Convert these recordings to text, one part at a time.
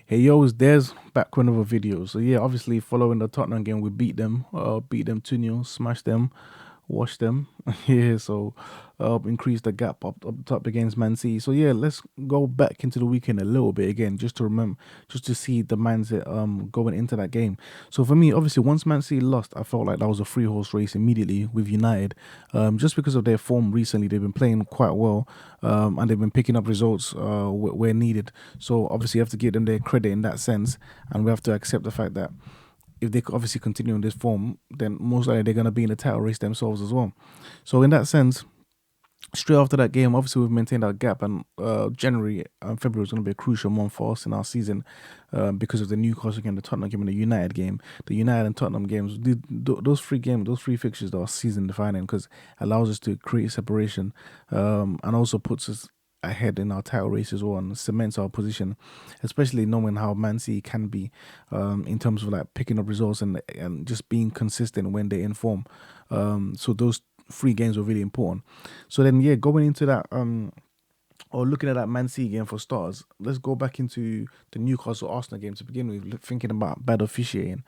Hey yo, it's Des back with another video. So yeah, obviously following the Tottenham game, we beat them 2-0, smashed them, washed them. Yeah, so increase the gap up top against Man City. So yeah, let's go back into the weekend a little bit again, just to remember, just to see the mindset going into that game. So for me, obviously, once Man City lost, I felt like that was a three horse race immediately with United, just because of their form recently. They've been playing quite well, and they've been picking up results where needed. So obviously, you have to give them their credit in that sense, and we have to accept the fact that if they obviously continue in this form, then most likely they're going to be in the title race themselves as well. So in that sense, straight after that game, obviously we've maintained our gap, and January and February is going to be a crucial month for us in our season because of the Newcastle game, the Tottenham game, and the United game. The United and Tottenham games, those three games, those three fixtures are season defining because allows us to create separation, and also puts us ahead in our title race as well and cements our position, especially knowing how Man City can be in terms of like picking up results and just being consistent when they're in form. So those three games were really important. So then, yeah, going into that, or looking at that Man City game for starters, let's go back into the Newcastle Arsenal game to begin with, thinking about bad officiating.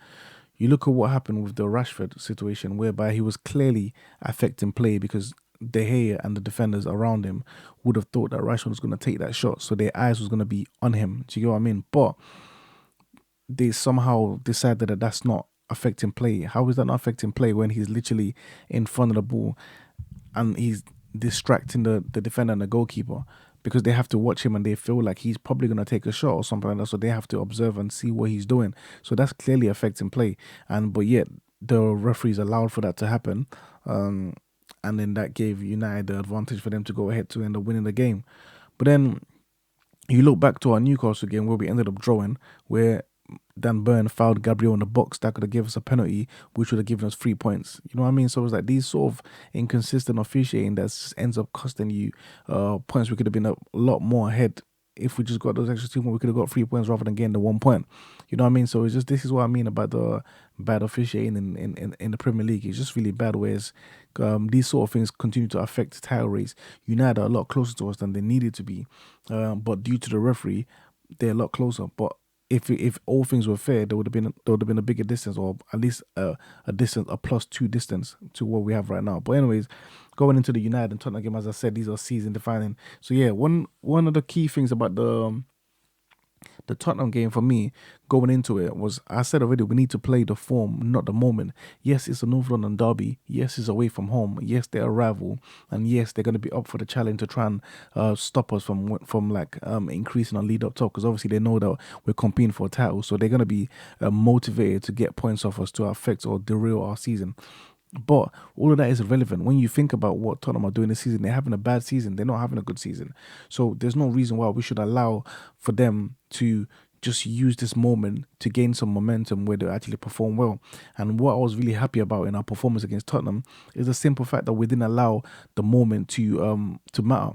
You look at what happened with the Rashford situation, whereby he was clearly affecting play because De Gea and the defenders around him would have thought that Rashford was going to take that shot, so their eyes was going to be on him. Do you get what I mean? But they somehow decided that that's not affecting play. How is that not affecting play when he's literally in front of the ball and he's distracting the defender and the goalkeeper? Because they have to watch him and they feel like he's probably going to take a shot or something like that. So they have to observe and see what he's doing. So that's clearly affecting play. But yet the referees allowed for that to happen. And then that gave United the advantage for them to go ahead to end up winning the game. But then you look back to our Newcastle game where we ended up drawing, where Dan Burn fouled Gabriel in the box. That could have given us a penalty, which would have given us 3 points. You know what I mean? So it's like these sort of inconsistent officiating that ends up costing you points. We could have been a lot more ahead if we just got those extra 2 points. We could have got 3 points rather than getting the 1 point. You know what I mean? So it's just, this is what I mean about the bad officiating in the Premier League. It's just really bad. Whereas these sort of things continue to affect title race. United are a lot closer to us than they needed to be, but due to the referee, they're a lot closer. But if all things were fair, there would have been a bigger distance, or at least a distance, a +2 distance to what we have right now. But anyways, going into the United and Tottenham game, as I said, these are season defining. So yeah, one of the key things about the Tottenham game for me going into it was, I said already, we need to play the form, not the moment. Yes, it's a North London derby. Yes, it's away from home. Yes, they're a rival, and yes, they're going to be up for the challenge to try and stop us from like increasing our lead up top, because obviously they know that we're competing for a title, so they're going to be motivated to get points off us to affect or derail our season. But all of that is irrelevant when you think about what Tottenham are doing this season. They're having a bad season. They're not having a good season. So there's no reason why we should allow for them to just use this moment to gain some momentum where they actually perform well. And what I was really happy about in our performance against Tottenham is the simple fact that we didn't allow the moment to matter.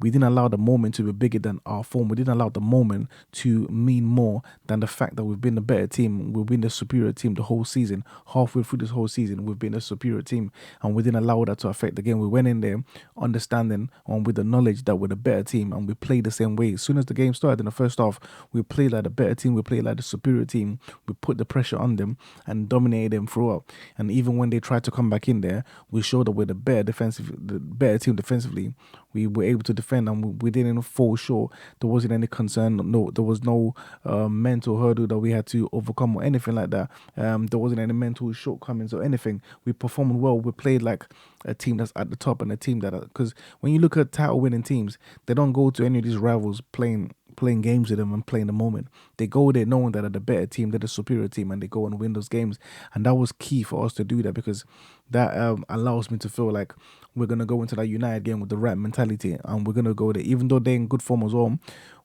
We didn't allow the moment to be bigger than our form. We didn't allow the moment to mean more than the fact that we've been the better team. We've been the superior team the whole season. Halfway through this whole season, we've been a superior team, and we didn't allow that to affect the game. We went in there understanding and with the knowledge that we're the better team, and we played the same way. As soon as the game started in the first half, we played like the better team. We played like the superior team. We put the pressure on them and dominated them throughout. And even when they tried to come back in there, we showed that we're the better team defensively. We were able to defend, and we didn't fall short. There wasn't any concern. No, there was no mental hurdle that we had to overcome or anything like that. There wasn't any mental shortcomings or anything. We performed well. We played like a team that's at the top, and a team that, because when you look at title winning teams, they don't go to any of these rivals playing games with them and playing the moment. They go there knowing that they're the better team, they're the superior team, and they go and win those games. And that was key for us to do that, because that allows me to feel like we're gonna go into that United game with the right mentality, and we're gonna go there, even though they're in good form as well.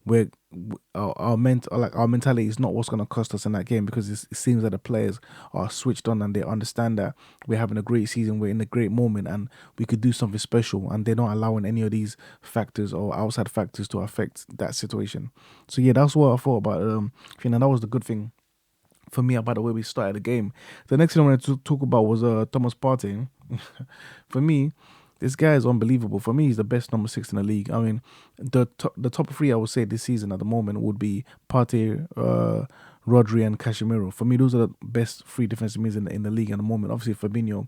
We're our mentality is not what's going to cost us in that game, because it seems that the players are switched on and they understand that we're having a great season, we're in a great moment, and we could do something special, and they're not allowing any of these factors or outside factors to affect that situation. So yeah, that's what I thought about and that was the good thing for me about the way we started the game. The next thing I wanted to talk about was Thomas Partey. For me, This guy is unbelievable. For me, he's the best number 6 in the league. I mean, the top three I would say this season at the moment would be Partey, Rodri, and Casemiro. For me, those are the best three defensive mids in the league at the moment. Obviously, Fabinho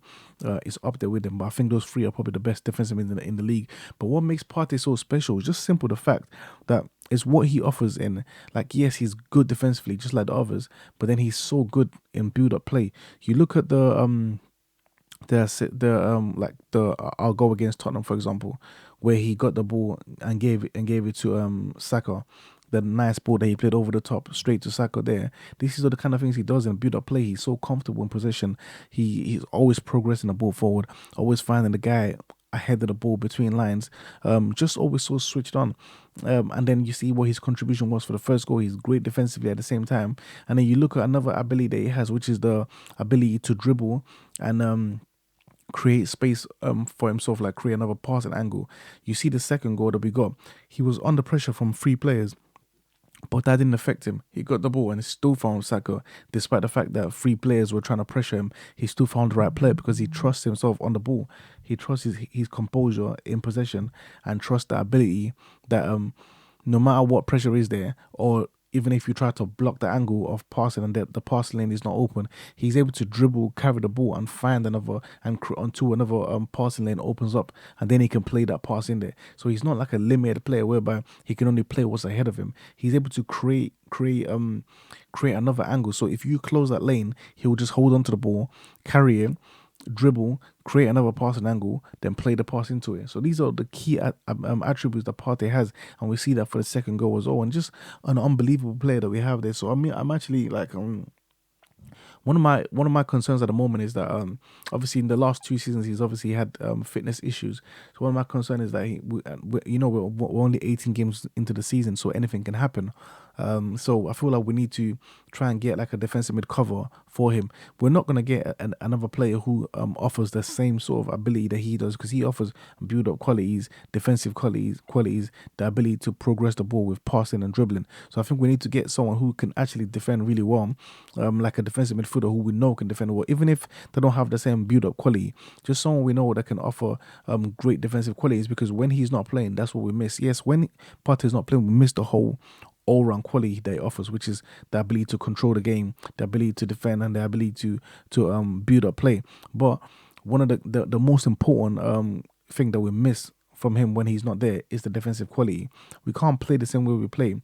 is up there with them, but I think those three are probably the best defensive mids in the league. But what makes Partey so special is just simple the fact that it's what he offers in, like, yes, he's good defensively, just like the others, but then he's so good in build up play. You look at I'll go against Tottenham, for example, where he got the ball and gave it to Saka. The nice ball that he played over the top straight to Saka there. This is the kind of things he does in build up play. He's so comfortable in possession. He's always progressing the ball forward, always finding the guy ahead of the ball between lines, just always so switched on. And then you see what his contribution was for the first goal. He's great defensively at the same time. And then you look at another ability that he has, which is the ability to dribble and create space for himself, like create another passing angle. You see the second goal that we got, he was under pressure from three players, but that didn't affect him. He got the ball and he still found Saka, despite the fact that three players were trying to pressure him. He still found the right player because he trusts himself on the ball. He trusts his composure in possession and trusts the ability that no matter what pressure is there, or even if you try to block the angle of passing and the pass lane is not open, he's able to dribble, carry the ball, and find another onto another passing lane opens up, and then he can play that pass in there. So he's not like a limited player whereby he can only play what's ahead of him. He's able to create another angle. So if you close that lane, he will just hold on to the ball, carry it, dribble, create another passing angle, then play the pass into it. So these are the key attributes that Partey has, and we see that for the second goal as well. And just an unbelievable player that we have there. So I mean, I'm actually like one of my concerns at the moment is that obviously in the last 2 seasons he's obviously had fitness issues. So one of my concerns is that we're only 18 games into the season, so anything can happen. So I feel like we need to try and get like a defensive mid cover for him. We're not going to get another player who offers the same sort of ability that he does, because he offers build up qualities, defensive qualities, the ability to progress the ball with passing and dribbling. So I think we need to get someone who can actually defend really well, like a defensive midfielder who we know can defend well, even if they don't have the same build up quality. Just someone we know that can offer great defensive qualities, because when he's not playing, that's what we miss. Yes, when Partey's not playing, we miss the whole all-round quality that he offers, which is the ability to control the game, the ability to defend, and the ability to build up play. But one of the most important thing that we miss from him when he's not there is the defensive quality. We can't play the same way we play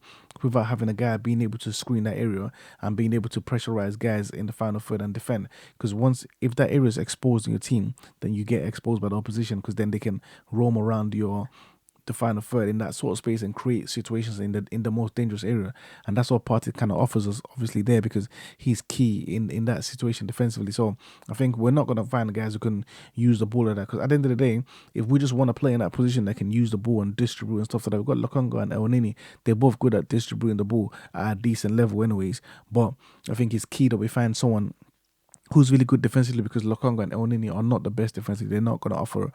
without having a guy being able to screen that area and being able to pressurize guys in the final third and defend. Because if that area is exposed in your team, then you get exposed by the opposition, because then they can roam around the final third in that sort of space and create situations in the most dangerous area. And that's what Partey kind of offers us, obviously, there, because he's key in that situation defensively. So I think we're not going to find guys who can use the ball like that, because at the end of the day, if we just want to play in that position that can use the ball and distribute and stuff like that, we've got Lokonga and El Nini. They're both good at distributing the ball at a decent level anyways. But I think it's key that we find someone who's really good defensively, because Lokonga and El Nini are not the best defensively. They're not going to offer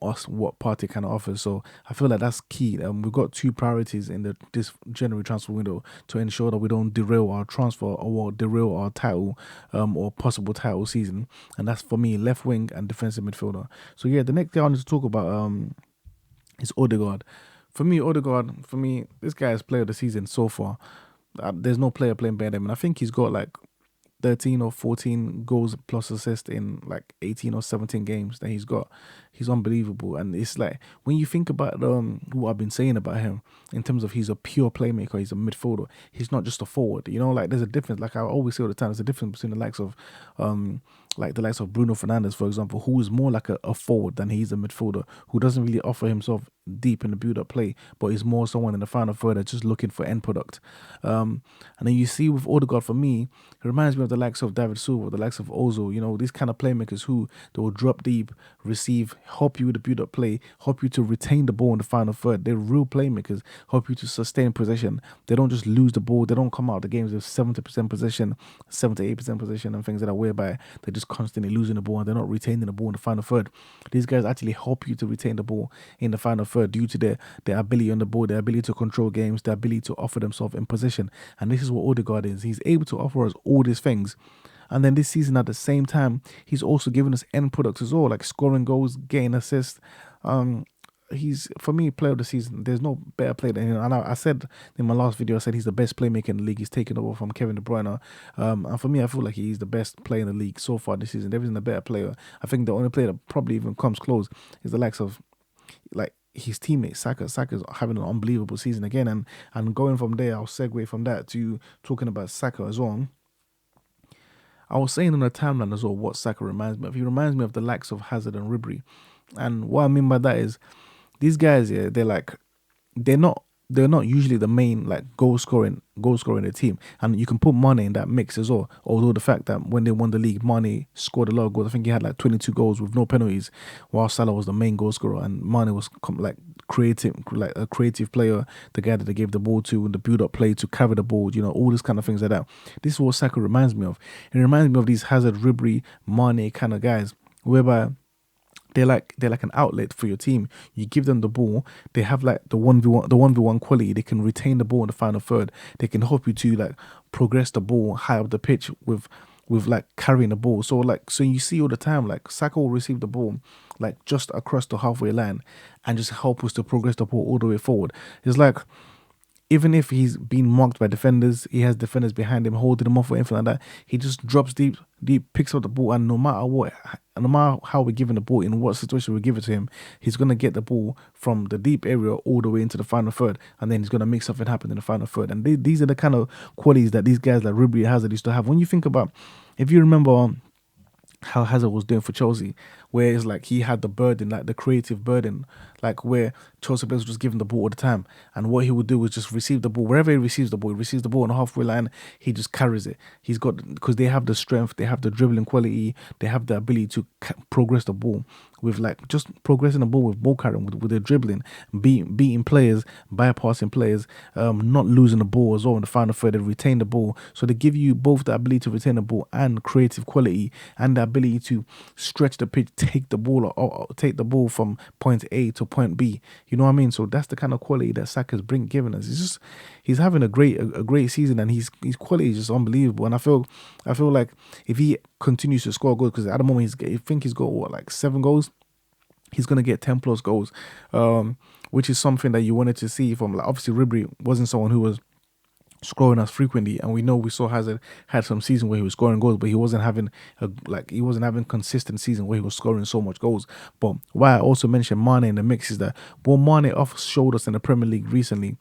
us what Partey kind of offers. So I feel like that's key. We've got two priorities in this January transfer window to ensure that we don't derail our transfer or derail our title or possible title season. And that's, for me, left wing and defensive midfielder. So yeah, the next thing I wanted to talk about is Odegaard. For me, this guy is player of the season so far. There's no player playing better than him. And I think he's got like 13 or 14 goals plus assists in like 18 or 17 games that he's got. He's unbelievable. And it's like, when you think about what I've been saying about him in terms of he's a pure playmaker, he's a midfielder, he's not just a forward. Like, there's a difference. Like I always say all the time, there's a difference between the likes of Bruno Fernandes, for example, who is more like a forward than he's a midfielder, who doesn't really offer himself deep in the build-up play, but is more someone in the final third that's just looking for end product. And then you see with Odegaard, for me, it reminds me of the likes of David Silva, the likes of Ozil, these kind of playmakers who they will drop deep, receive, help you with the build-up play, help you to retain the ball in the final third. They're real playmakers, help you to sustain possession. They don't just lose the ball. They don't come out of the games with 70% possession, 78% possession and things like that, whereby they're just constantly losing the ball and they're not retaining the ball in the final third. These guys actually help you to retain the ball in the final third due to their ability on the ball, their ability to control games, their ability to offer themselves in possession. And this is what Odegaard is. He's able to offer us all these things. And then this season, at the same time, he's also given us end products as well, like scoring goals, getting assists. He's, for me, player of the season. There's no better player than him. And I said in my last video, I said he's the best playmaker in the league. He's taken over from Kevin De Bruyne. And for me, I feel like he's the best player in the league so far this season. There isn't a better player. I think the only player that probably even comes close is the likes of like his teammate Saka. Saka's having an unbelievable season again, and going from there, I'll segue from that to talking about Saka as well. I was saying on the timeline as well what Saka reminds me of. He reminds me of the likes of Hazard and Ribery, and what I mean by that is these guys, yeah, they're not they're not usually the main like goal scorer in the team, and you can put Mane in that mix as well. Although the fact that when they won the league, Mane scored a lot of goals. I think he had like 22 goals with no penalties, while Salah was the main goal scorer, and Mane was like creative, like a creative player, the guy that they gave the ball to, and the build-up play to carry the ball, all this kind of things like that. This is what Saka reminds me of. It reminds me of these Hazard, Ribery, Mane kind of guys, whereby they're like an outlet for your team. You give them the ball, they have like the 1v1 quality. They can retain the ball in the final third. They can help you to like progress the ball high up the pitch with like carrying the ball. So you see all the time like Saka will receive the ball like just across the halfway line and just help us to progress the ball all the way forward. It's like even if he's being marked by defenders, he has defenders behind him holding him off or anything like that. He just drops deep, picks up the ball, and no matter how we're giving the ball, in what situation we give it to him, he's gonna get the ball from the deep area all the way into the final third, and then he's gonna make something happen in the final third. And these are the kind of qualities that these guys like Ribery Hazard used to have. When you think about, if you remember how Hazard was doing for Chelsea, where it's like he had the burden, like the creative burden, like where Chelsea players were just giving the ball all the time. And what he would do is just receive the ball. Wherever he receives the ball on the halfway line, he just carries it. He's got, because they have the strength, they have the dribbling quality, they have the ability to progress the ball with like just progressing the ball with ball carrying, with their dribbling, beating players, bypassing players, not losing the ball as well in the final third. They retain the ball. So they give you both the ability to retain the ball and creative quality and the ability to stretch the pitch, take the ball or take the ball from point A to point B. You know what I mean? So that's the kind of quality that Saka's giving us. He's having a great season, and his quality is just unbelievable. And I feel like if he continues to score goals, because at the moment I think he's got what, like 7 goals. He's gonna get 10 plus goals, which is something that you wanted to see from, like, obviously Ribery wasn't someone who was scoring as frequently, and we saw Hazard had some season where he was scoring goals, but he wasn't having consistent season where he was scoring so much goals. But why I also mentioned Mane in the mix is that what Mane showed us in the Premier League recently,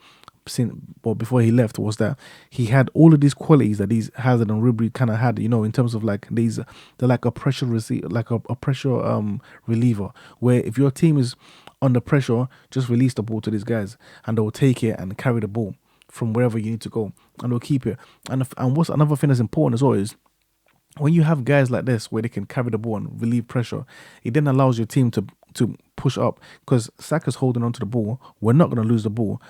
before he left, was that he had all of these qualities that these Hazard and Ribery kind of had, in terms of like they're like a pressure a pressure reliever, where if your team is under pressure, just release the ball to these guys and they'll take it and carry the ball from wherever you need to go, and they'll keep it. And what's another thing that's important as well is when you have guys like this where they can carry the ball and relieve pressure, it then allows your team to push up, because Saka's holding onto the ball. We're not going to lose the ball.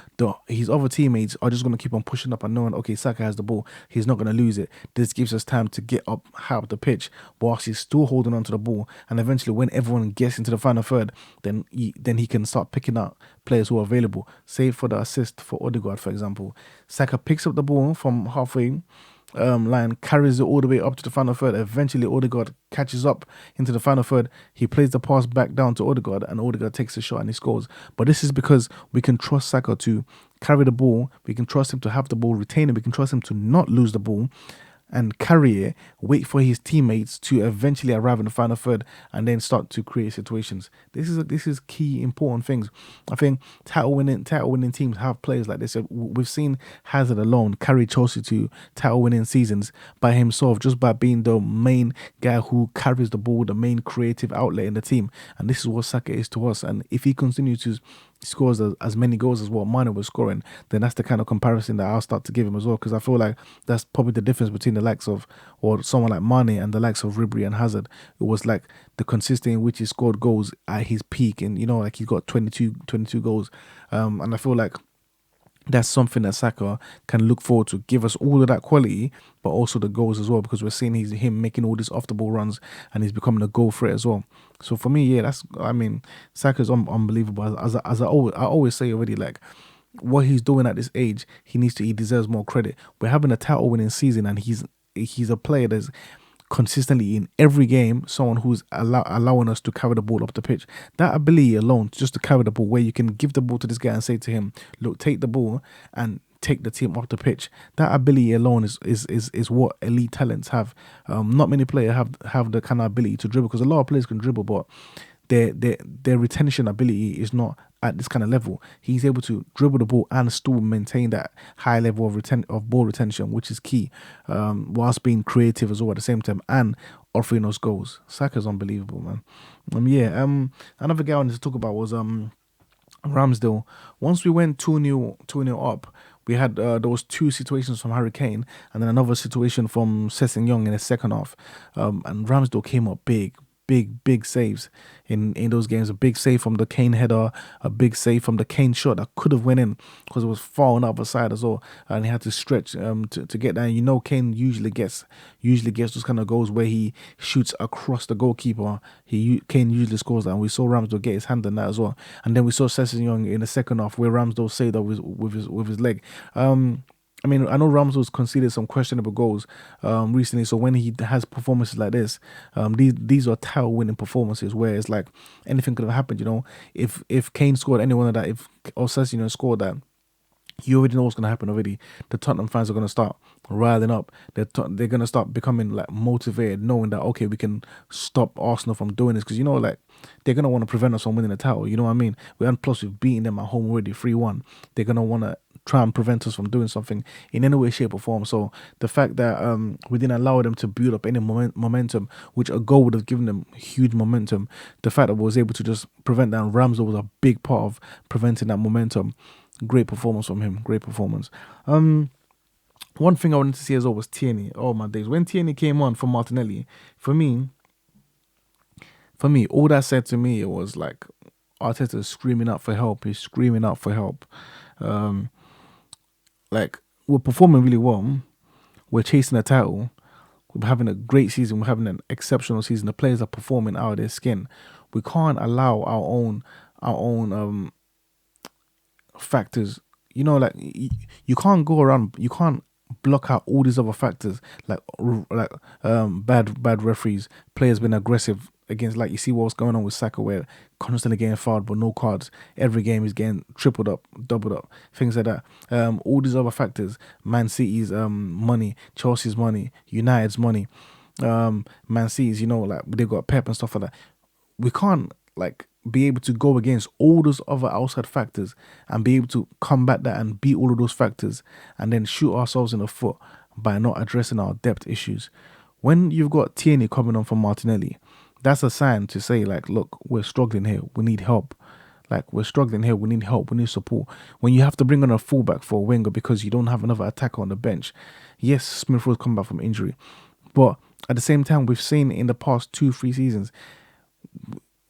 His other teammates are just going to keep on pushing up and knowing, okay, Saka has the ball. He's not going to lose it. This gives us time to get up high up the pitch whilst he's still holding onto the ball. And eventually, when everyone gets into the final third, then he can start picking up players who are available. Say for the assist for Odegaard, for example, Saka picks up the ball from halfway line, carries it all the way up to the final third. Eventually, Odegaard catches up into the final third. He plays the pass back down to Odegaard, and Odegaard takes a shot and he scores. But this is because we can trust Saka to carry the ball. We can trust him to have the ball, retain it. We can trust him to not lose the ball and carry it, wait for his teammates to eventually arrive in the final third, and then start to create situations. This is key important things. I think title winning teams have players like this. We've seen Hazard alone carry Chelsea to title winning seasons by himself, just by being the main guy who carries the ball, the main creative outlet in the team. And this is what Saka is to us. And if he continues to scores as many goals as what Mane was scoring, then that's the kind of comparison that I'll start to give him as well, because I feel like that's probably the difference between the likes of, or someone like Mane and the likes of Ribery and Hazard. It was like the consistency in which he scored goals at his peak, and like he got 22 goals, and I feel like that's something that Saka can look forward to, give us all of that quality, but also the goals as well, because we're seeing him making all these off the ball runs, and he's becoming a goal threat as well. So for me, yeah, Saka's unbelievable. As I always say already, like, what he's doing at this age, he deserves more credit. We're having a title winning season, and he's a player that's consistently in every game someone who's allowing us to carry the ball up the pitch. That ability alone, just to carry the ball, where you can give the ball to this guy and say to him, look, take the ball and take the team off the pitch. That ability alone is what elite talents have. Not many players have the kind of ability to dribble, because a lot of players can dribble, but their retention ability is not at this kind of level. He's able to dribble the ball and still maintain that high level of ball retention, which is key, whilst being creative as well at the same time and offering those goals. Saka's unbelievable, man. Another guy I wanted to talk about was Ramsdale. Once we went 2-0 up, we had those two situations from Harry Kane and then another situation from Sessegnon in the second half. And Ramsdale came up big saves in those games. A big save from the Kane header, a big save from the Kane shot that could have went in because it was far on the other side as well, and he had to stretch to get there. Kane usually gets those kind of goals where he shoots across the goalkeeper. Kane usually scores that, and we saw Ramsdale get his hand on that as well. And then we saw Sessegnon in the second half where Ramsdale saved that with his leg. I know Ramsdale's conceded some questionable goals recently. So when he has performances like this, these are title-winning performances where it's like anything could have happened. If Kane scored any one of that, or Sessegnon scored that, you already know what's going to happen already. The Tottenham fans are going to start riling up. They're going to start becoming like motivated, knowing that, okay, we can stop Arsenal from doing this. Because, they're going to want to prevent us from winning the title. You know what I mean? Plus, we've beaten them at home already 3-1. They're going to want to try and prevent us from doing something in any way, shape or form. So the fact that we didn't allow them to build up any momentum, which a goal would have given them huge momentum, the fact that we was able to just prevent that, and Ramsdale was a big part of preventing that momentum. Great performance from him. Great performance. One thing I wanted to see as well was Tierney. Oh my days. When Tierney came on for Martinelli, for me, all that said to me, it was like Arteta is screaming out for help. He's screaming out for help. Like, we're performing really well. We're chasing a title. We're having a great season. We're having an exceptional season. The players are performing out of their skin. We can't allow our own factors. You can't go around. You can't block out all these other factors like bad referees, players being aggressive against, like you see what's going on with Saka, where constantly getting fouled but no cards. Every game is getting tripled up, doubled up, things like that. All these other factors, Man City's money, Chelsea's money, United's money, Man City's, they've got Pep and stuff like that. We can't be able to go against all those other outside factors and be able to combat that and beat all of those factors and then shoot ourselves in the foot by not addressing our depth issues. When you've got Tierney coming on from Martinelli, that's a sign to say, look, we're struggling here. We need help. We're struggling here. We need help. We need support. When you have to bring on a fullback for a winger because you don't have another attacker on the bench. Yes, Smith Rowe's come back from injury. But at the same time, we've seen in the past 2-3 seasons,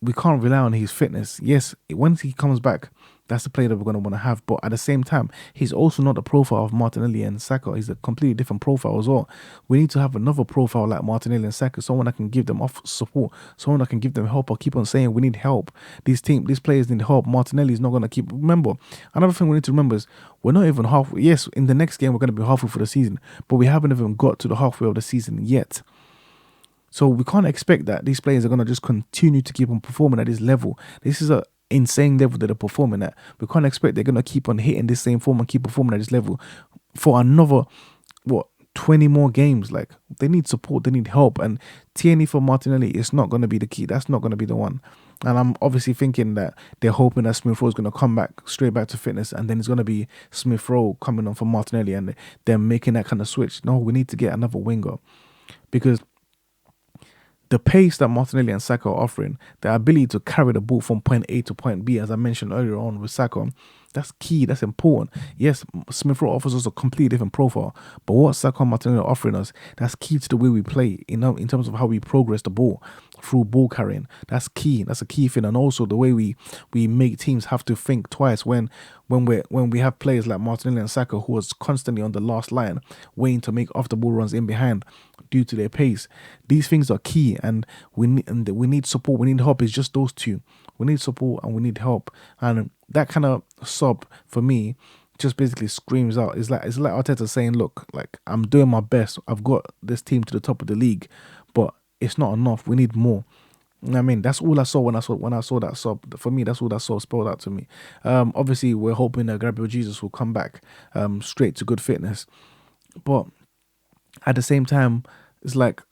we can't rely on his fitness. Yes, once he comes back, that's the player that we're going to want to have. But at the same time, he's also not the profile of Martinelli and Saka. He's a completely different profile as well. We need to have another profile like Martinelli and Saka, someone that can give them off support, someone that can give them help. I keep on saying we need help. These players need help. Martinelli is not going to keep. Remember, another thing we need to remember is we're not even halfway. Yes, in the next game, we're going to be halfway for the season, but we haven't even got to the halfway of the season yet. So we can't expect that these players are going to just continue to keep on performing at this level. This is a insane level that they're performing at. We can't expect they're going to keep on hitting this same form and keep performing at this level for another, 20 more games. They need support, they need help. And Tierney for Martinelli is not going to be the key. That's not going to be the one. And I'm obviously thinking that they're hoping that Smith Rowe is going to come straight back to fitness, and then it's going to be Smith Rowe coming on for Martinelli and they're making that kind of switch. No, we need to get another winger, because the pace that Martinelli and Saka are offering, the ability to carry the ball from point A to point B, as I mentioned earlier on with Saka, that's key, that's important. Yes, Smith Rowe offers us a completely different profile, but what Saka and Martinelli are offering us, that's key to the way we play, in terms of how we progress the ball through ball carrying. That's key. That's a key thing. And also the way we make teams have to think twice when we have players like Martinelli and Saka who is constantly on the last line waiting to make off the ball runs in behind due to their pace. These things are key, and we need support. We need help. It's just those two. We need support and we need help. And that kind of sub for me just basically screams out. It's like Arteta saying, look, I'm doing my best. I've got this team to the top of the league, but it's not enough. We need more. You know what I mean, that's all I saw when I saw that sub. For me, that's all that saw spelled out to me. Obviously, we're hoping that Gabriel Jesus will come back straight to good fitness, but at the same time, it's like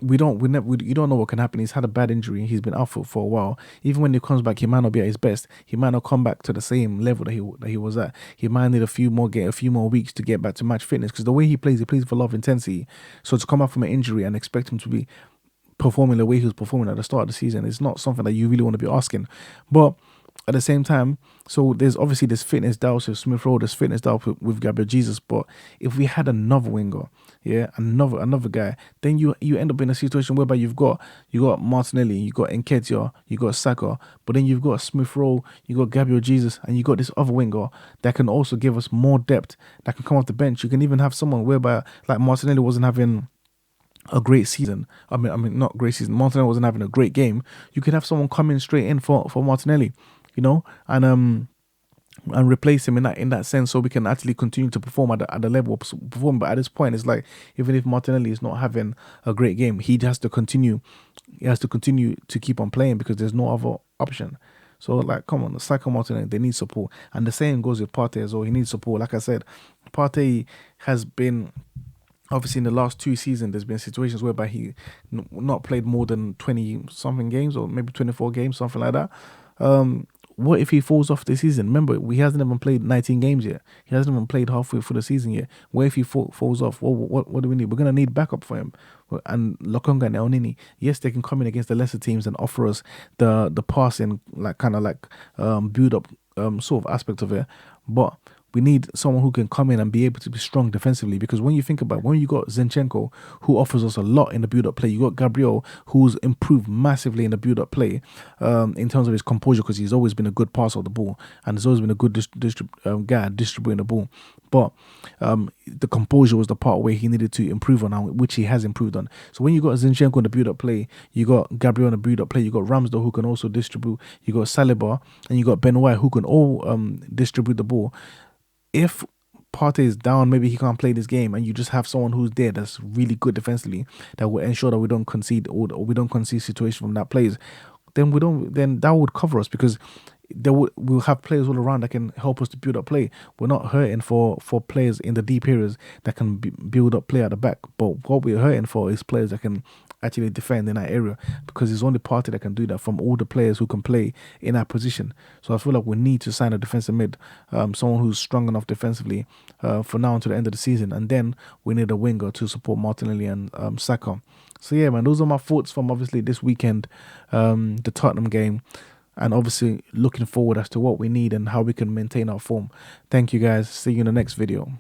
you don't know what can happen. He's had a bad injury. He's been out for a while. Even when he comes back, he might not be at his best. He might not come back to the same level that he was at. He might need a few more weeks to get back to match fitness, because the way he plays with a lot of intensity. So to come back from an injury and expect him to be performing the way he was performing at the start of the season is not something that you really want to be asking. But at the same time, so there's obviously this fitness doubt with Smith Rowe, this fitness doubt with Gabriel Jesus. But if we had another winger, yeah, another guy, then you end up in a situation whereby you got Martinelli, you got Nketiah, you got Saka, but then you've got Smith Rowe, you got Gabriel Jesus, and you got this other winger that can also give us more depth, that can come off the bench. You can even have someone whereby, like, Martinelli wasn't having a great season. I mean, not great season. Martinelli wasn't having a great game. You could have someone come in straight in for Martinelli, and replace him in that sense, so we can actually continue to perform at the level of perform. But at this point, it's like, even if Martinelli is not having a great game, he has to continue. He has to continue to keep on playing, because there's no other option. So, like, come on, Saka, Martinelli, they need support, and the same goes with Partey as well. He needs support. Like I said, Partey has been, obviously, in the last 2 seasons, there's been situations whereby he not played more than 20 something games, or maybe 24 games, something like that. What if he falls off this season? Remember, he hasn't even played 19 games yet. He hasn't even played halfway through the season yet. What if he falls off? What do we need? We're going to need backup for him. And Lokonga and El Nini, yes, they can come in against the lesser teams and offer us the passing, like, kind of like build up sort of aspect of it. But we need someone who can come in and be able to be strong defensively, because when you think about, when you got Zinchenko, who offers us a lot in the build-up play, you got Gabriel, who's improved massively in the build-up play in terms of his composure, because he's always been a good passer of the ball, and he's always been a good guy distributing the ball. But the composure was the part where he needed to improve on, which he has improved on. So when you got Zinchenko in the build-up play, you got Gabriel in the build-up play, you got Ramsdale, who can also distribute, you got Saliba, and you got Ben White, who can all distribute the ball. If Partey is down, maybe he can't play this game, and you just have someone who's there that's really good defensively, that will ensure that we don't concede, or we don't concede situation from that plays, then that would cover us, because we'll have players all around that can help us to build up play. We're not hurting for players in the deep areas that can build up play at the back, but what we're hurting for is players that can actually defend in that area, because it's only Partey that can do that from all the players who can play in that position. So I feel like we need to sign a defensive mid, someone who's strong enough defensively for now until the end of the season, and then we need a winger to support Martinelli and Saka. So yeah, man, those are my thoughts from, obviously, this weekend, the Tottenham game, and obviously looking forward as to what we need and how we can maintain our form. Thank you, guys. See you in the next video.